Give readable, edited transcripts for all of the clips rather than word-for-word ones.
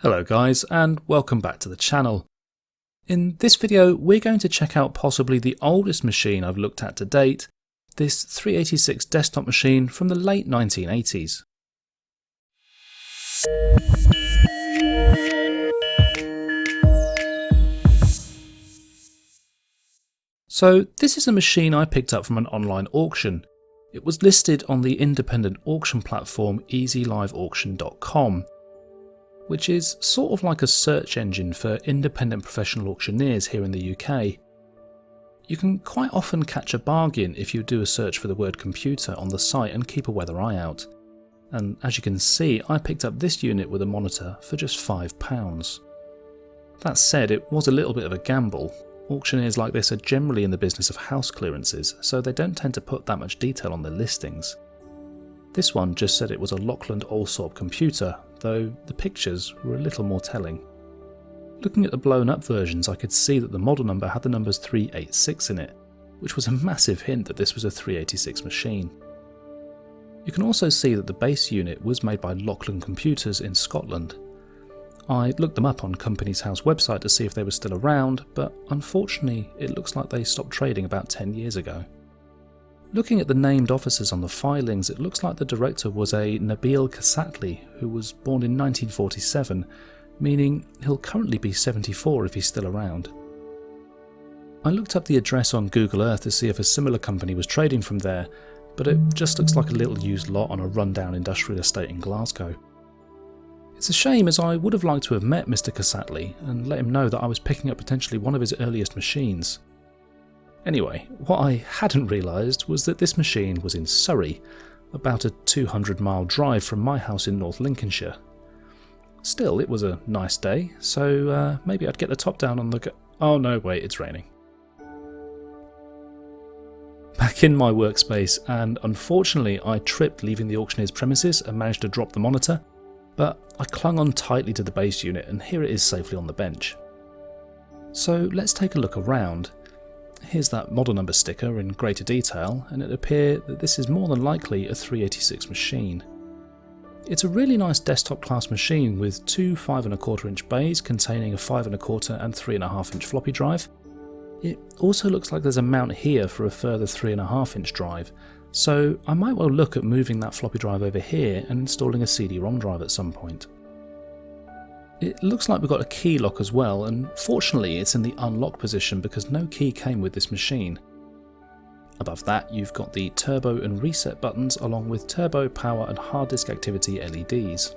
Hello guys, and welcome back to the channel. In this video we're going to check out possibly the oldest machine I've looked at to date, this 386 desktop machine from the late 1980s. So this is a machine I picked up from an online auction. It was listed on the independent auction platform easyliveauction.com. which is sort of like a search engine for independent professional auctioneers here in the UK. You can quite often catch a bargain if you do a search for the word computer on the site and keep a weather eye out. And as you can see, I picked up this unit with a monitor for just £5. That said, it was a little bit of a gamble. Auctioneers like this are generally in the business of house clearances, so they don't tend to put that much detail on their listings. This one just said it was a Locland computer, though the pictures were a little more telling. Looking at the blown up versions, I could see that the model number had the numbers 386 in it, which was a massive hint that this was a 386 machine. You can also see that the base unit was made by Locland Computers in Scotland. I looked them up on Companies House website to see if they were still around, but unfortunately it looks like they stopped trading about 10 years ago. Looking at the named officers on the filings, it looks like the director was a Nabil Kasatli, who was born in 1947, meaning he'll currently be 74 if he's still around. I looked up the address on Google Earth to see if a similar company was trading from there, but it just looks like a little used lot on a rundown industrial estate in Glasgow. It's a shame, as I would have liked to have met Mr. Kasatli and let him know that I was picking up potentially one of his earliest machines. Anyway, what I hadn't realised was that this machine was in Surrey, about a 200-mile drive from my house in North Lincolnshire. Still, it was a nice day, so maybe I'd get the top down on the oh no, wait, it's raining. Back in my workspace, and unfortunately I tripped leaving the auctioneer's premises and managed to drop the monitor, but I clung on tightly to the base unit and here it is safely on the bench. So let's take a look around. Here's that model number sticker in greater detail, and it appears that this is more than likely a 386 machine. It's a really nice desktop class machine with two 5¼ inch bays containing a 5¼ and 3½ inch floppy drive. It also looks like there's a mount here for a further 3½ inch drive, so I might well look at moving that floppy drive over here and installing a CD-ROM drive at some point. It looks like we've got a key lock as well, and fortunately it's in the unlock position because no key came with this machine. Above that you've got the turbo and reset buttons along with turbo, power and hard disk activity LEDs.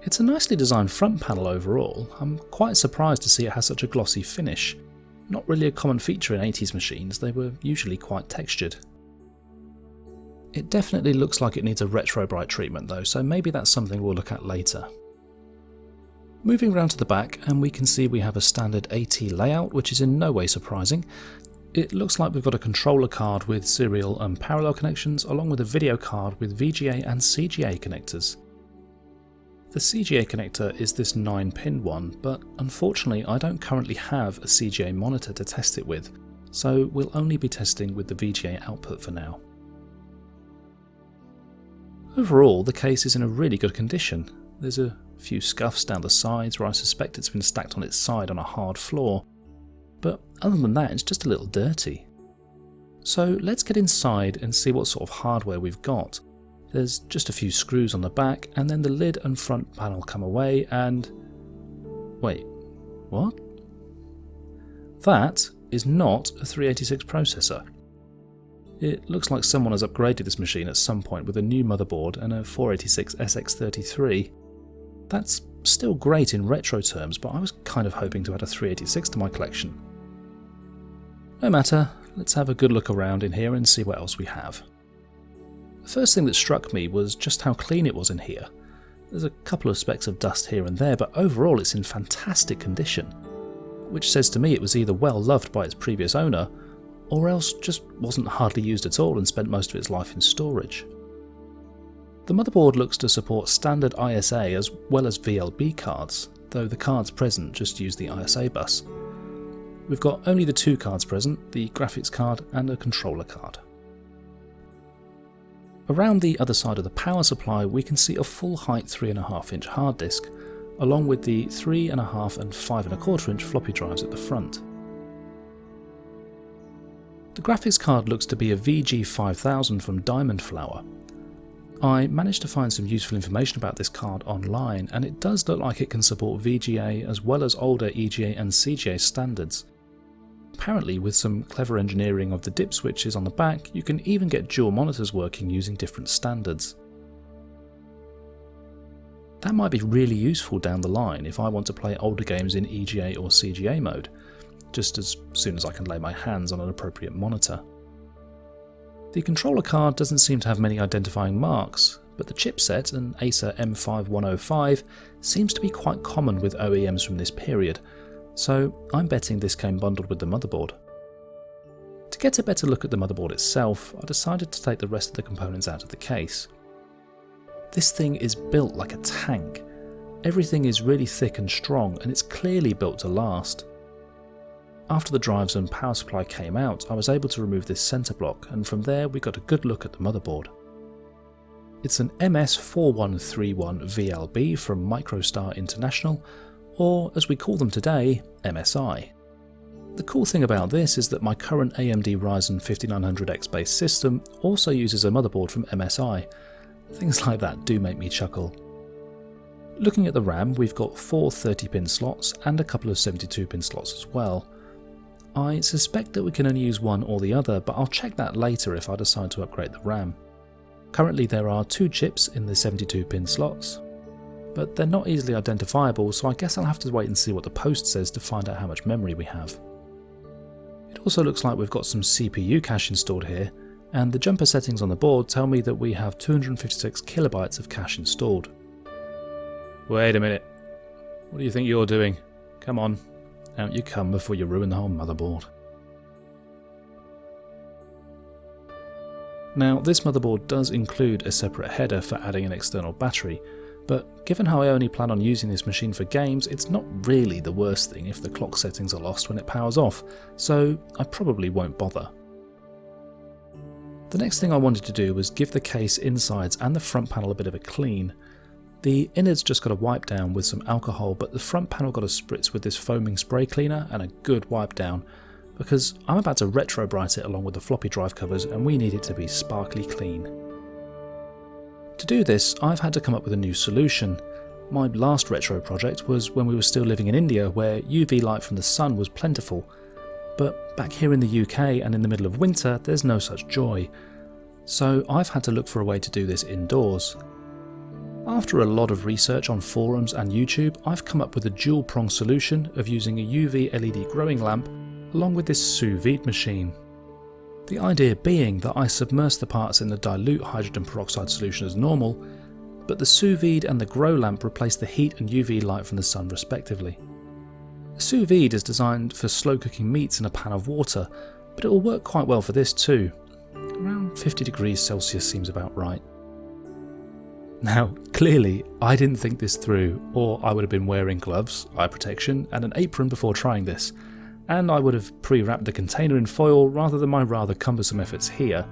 It's a nicely designed front panel overall. I'm quite surprised to see it has such a glossy finish. Not really a common feature in 80s machines, they were usually quite textured. It definitely looks like it needs a retro bright treatment though, so maybe that's something we'll look at later. Moving round to the back, and we can see we have a standard AT layout, which is in no way surprising. It looks like we've got a controller card with serial and parallel connections, along with a video card with VGA and CGA connectors. The CGA connector is this 9-pin one, but unfortunately I don't currently have a CGA monitor to test it with, so we'll only be testing with the VGA output for now. Overall, the case is in a really good condition. There's a few scuffs down the sides where I suspect it's been stacked on its side on a hard floor, but other than that it's just a little dirty. So let's get inside and see what sort of hardware we've got. There's just a few screws on the back, and then the lid and front panel come away and... wait, what? That is not a 386 processor. It looks like someone has upgraded this machine at some point with a new motherboard and a 486 SX33. That's still great in retro terms, but I was kind of hoping to add a 386 to my collection. No matter, let's have a good look around in here and see what else we have. The first thing that struck me was just how clean it was in here. There's a couple of specks of dust here and there, but overall it's in fantastic condition, which says to me it was either well loved by its previous owner, or else just wasn't hardly used at all and spent most of its life in storage. The motherboard looks to support standard ISA as well as VLB cards, though the cards present just use the ISA bus. We've got only the two cards present, the graphics card and a controller card. Around the other side of the power supply we can see a full height 3.5-inch hard disk, along with the 3.5 and 5.25-inch floppy drives at the front. The graphics card looks to be a VG5000 from Diamond Flower. I managed to find some useful information about this card online, and it does look like it can support VGA as well as older EGA and CGA standards. Apparently, with some clever engineering of the dip switches on the back, you can even get dual monitors working using different standards. That might be really useful down the line if I want to play older games in EGA or CGA mode, just as soon as I can lay my hands on an appropriate monitor. The controller card doesn't seem to have many identifying marks, but the chipset, an Acer M5105, seems to be quite common with OEMs from this period, so I'm betting this came bundled with the motherboard. To get a better look at the motherboard itself, I decided to take the rest of the components out of the case. This thing is built like a tank. Everything is really thick and strong, and it's clearly built to last. After the drives and power supply came out, I was able to remove this centre block, and from there we got a good look at the motherboard. It's an MS4131 VLB from MicroStar International, or as we call them today, MSI. The cool thing about this is that my current AMD Ryzen 5900X based system also uses a motherboard from MSI. Things like that do make me chuckle. Looking at the RAM, we've got 4 30-pin slots and a couple of 72-pin slots as well. I suspect that we can only use one or the other, but I'll check that later if I decide to upgrade the RAM. Currently there are 2 chips in the 72-pin slots, but they're not easily identifiable, so I guess I'll have to wait and see what the post says to find out how much memory we have. It also looks like we've got some CPU cache installed here, and the jumper settings on the board tell me that we have 256 kilobytes of cache installed. Wait a minute, what do you think you're doing? Come on, out you come before you ruin the whole motherboard. Now, this motherboard does include a separate header for adding an external battery, but given how I only plan on using this machine for games, it's not really the worst thing if the clock settings are lost when it powers off, so I probably won't bother. The next thing I wanted to do was give the case insides and the front panel a bit of a clean. The innards just got a wipe down with some alcohol, but the front panel got a spritz with this foaming spray cleaner and a good wipe down, because I'm about to retro bright it along with the floppy drive covers and we need it to be sparkly clean. To do this, I've had to come up with a new solution. My last retro project was when we were still living in India, where UV light from the sun was plentiful, but back here in the UK and in the middle of winter there's no such joy. So I've had to look for a way to do this indoors. After a lot of research on forums and YouTube, I've come up with a dual prong solution of using a UV LED growing lamp along with this sous vide machine. The idea being that I submerge the parts in the dilute hydrogen peroxide solution as normal, but the sous vide and the grow lamp replace the heat and UV light from the sun respectively. The sous vide is designed for slow cooking meats in a pan of water, but it will work quite well for this too. Around 50 degrees Celsius seems about right. Now, clearly, I didn't think this through, or I would have been wearing gloves, eye protection, and an apron before trying this, and I would have pre-wrapped the container in foil rather than my rather cumbersome efforts here.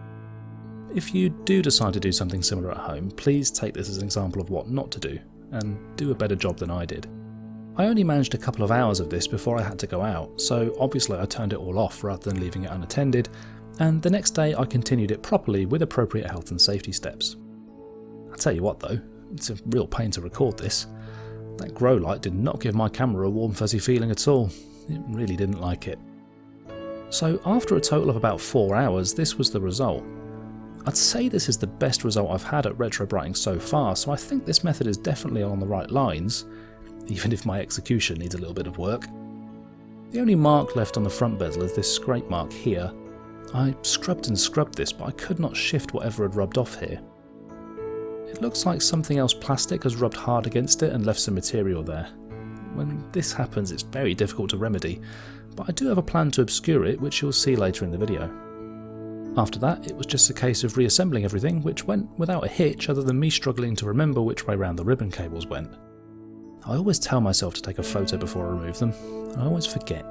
If you do decide to do something similar at home, please take this as an example of what not to do, and do a better job than I did. I only managed a couple of hours of this before I had to go out, so obviously I turned it all off rather than leaving it unattended, and the next day I continued it properly with appropriate health and safety steps. I'll tell you what though, it's a real pain to record this. That grow light did not give my camera a warm fuzzy feeling at all. It really didn't like it. So after a total of about 4 hours, this was the result. I'd say this is the best result I've had at retro brighting so far, so I think this method is definitely on the right lines, even if my execution needs a little bit of work. The only mark left on the front bezel is this scrape mark here. I scrubbed and scrubbed this, but I could not shift whatever had rubbed off here. It looks like something else plastic has rubbed hard against it and left some material there. When this happens, it's very difficult to remedy, but I do have a plan to obscure it, which you'll see later in the video. After that, it was just a case of reassembling everything, which went without a hitch other than me struggling to remember which way round the ribbon cables went. I always tell myself to take a photo before I remove them, and I always forget.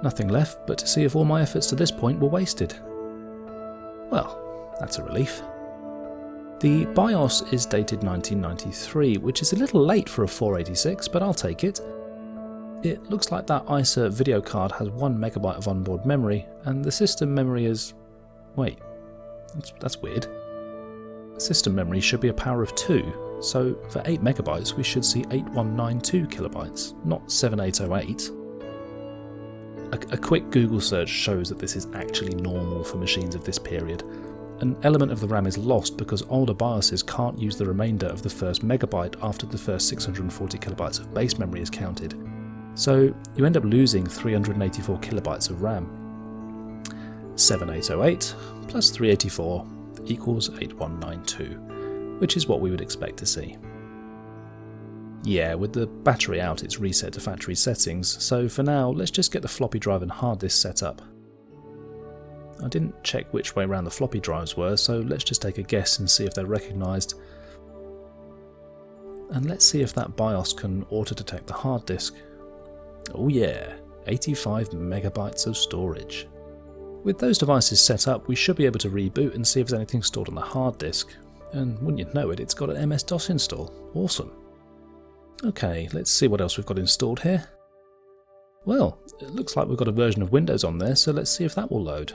Nothing left but to see if all my efforts to this point were wasted. Well, that's a relief. The BIOS is dated 1993, which is a little late for a 486, but I'll take it. It looks like that ISA video card has 1 MB of onboard memory, and the system memory is... wait, that's weird. System memory should be a power of 2, so for 8 MB we should see 8192 kilobytes, not 7808. A quick Google search shows that this is actually normal for machines of this period. An element of the RAM is lost because older BIOSes can't use the remainder of the first megabyte after the first 640 kilobytes of base memory is counted. So you end up losing 384 kilobytes of RAM. 7808 plus 384 equals 8192, which is what we would expect to see. Yeah, with the battery out it's reset to factory settings, so for now let's just get the floppy drive and hard disk set up. I didn't check which way around the floppy drives were, so let's just take a guess and see if they're recognised. And let's see if that BIOS can auto-detect the hard disk. Oh yeah, 85 megabytes of storage. With those devices set up, we should be able to reboot and see if there's anything stored on the hard disk. And wouldn't you know it, it's got an MS-DOS install. Awesome. Okay, let's see what else we've got installed here. Well, it looks like we've got a version of Windows on there, so let's see if that will load.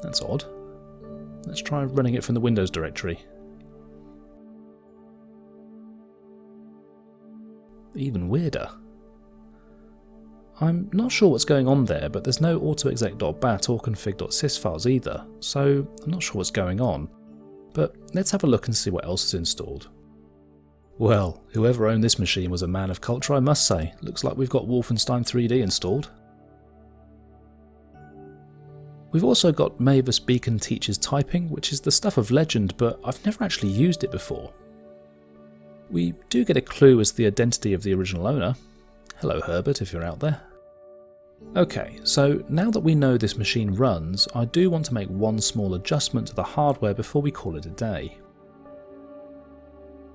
That's odd. Let's try running it from the Windows directory. Even weirder. I'm not sure what's going on there, but there's no autoexec.bat or config.sys files either, so I'm not sure what's going on. But let's have a look and see what else is installed. Well, whoever owned this machine was a man of culture, I must say. Looks like we've got Wolfenstein 3D installed. We've also got Mavis Beacon Teaches Typing, which is the stuff of legend, but I've never actually used it before. We do get a clue as to the identity of the original owner. Hello Herbert, if you're out there. Okay, so now that we know this machine runs, I do want to make one small adjustment to the hardware before we call it a day.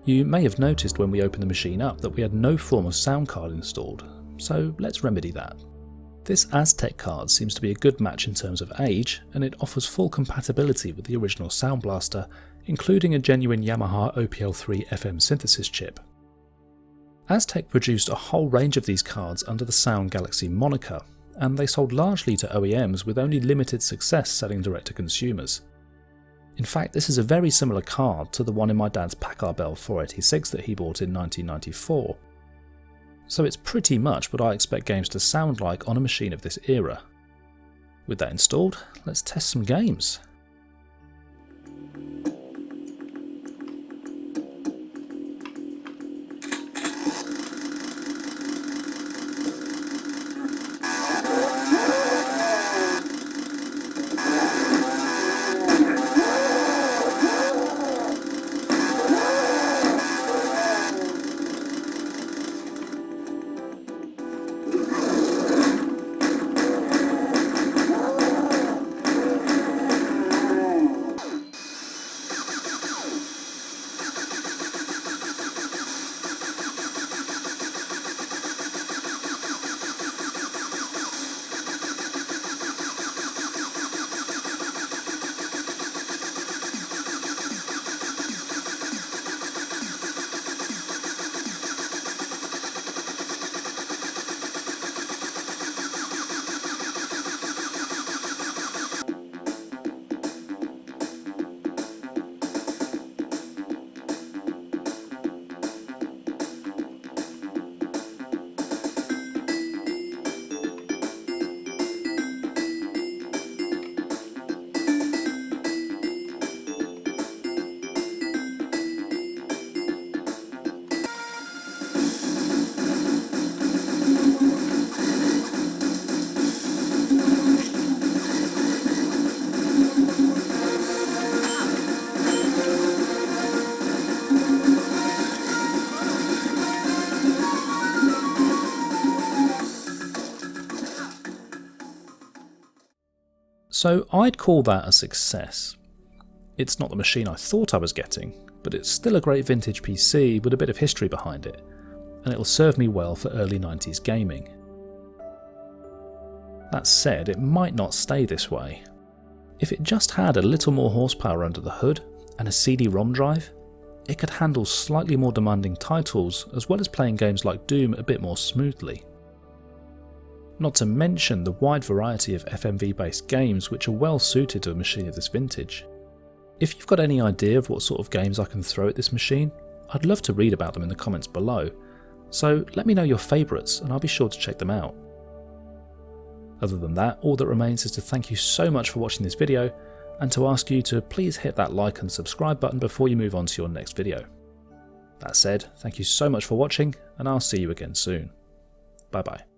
You may have noticed when we opened the machine up that we had no form of sound card installed, so let's remedy that. This Aztec card seems to be a good match in terms of age, and it offers full compatibility with the original Sound Blaster, including a genuine Yamaha OPL3 FM synthesis chip. Aztec produced a whole range of these cards under the Sound Galaxy moniker, and they sold largely to OEMs with only limited success selling direct to consumers. In fact, this is a very similar card to the one in my dad's Packard Bell 486 that he bought in 1994. So it's pretty much what I expect games to sound like on a machine of this era. With that installed, let's test some games. So I'd call that a success. It's not the machine I thought I was getting, but it's still a great vintage PC with a bit of history behind it, and it'll serve me well for early 90s gaming. That said, it might not stay this way. If it just had a little more horsepower under the hood and a CD-ROM drive, it could handle slightly more demanding titles as well as playing games like Doom a bit more smoothly. Not to mention the wide variety of FMV based games which are well suited to a machine of this vintage. If you've got any idea of what sort of games I can throw at this machine, I'd love to read about them in the comments below, so let me know your favourites and I'll be sure to check them out. Other than that, all that remains is to thank you so much for watching this video and to ask you to please hit that like and subscribe button before you move on to your next video. That said, thank you so much for watching and I'll see you again soon. Bye bye.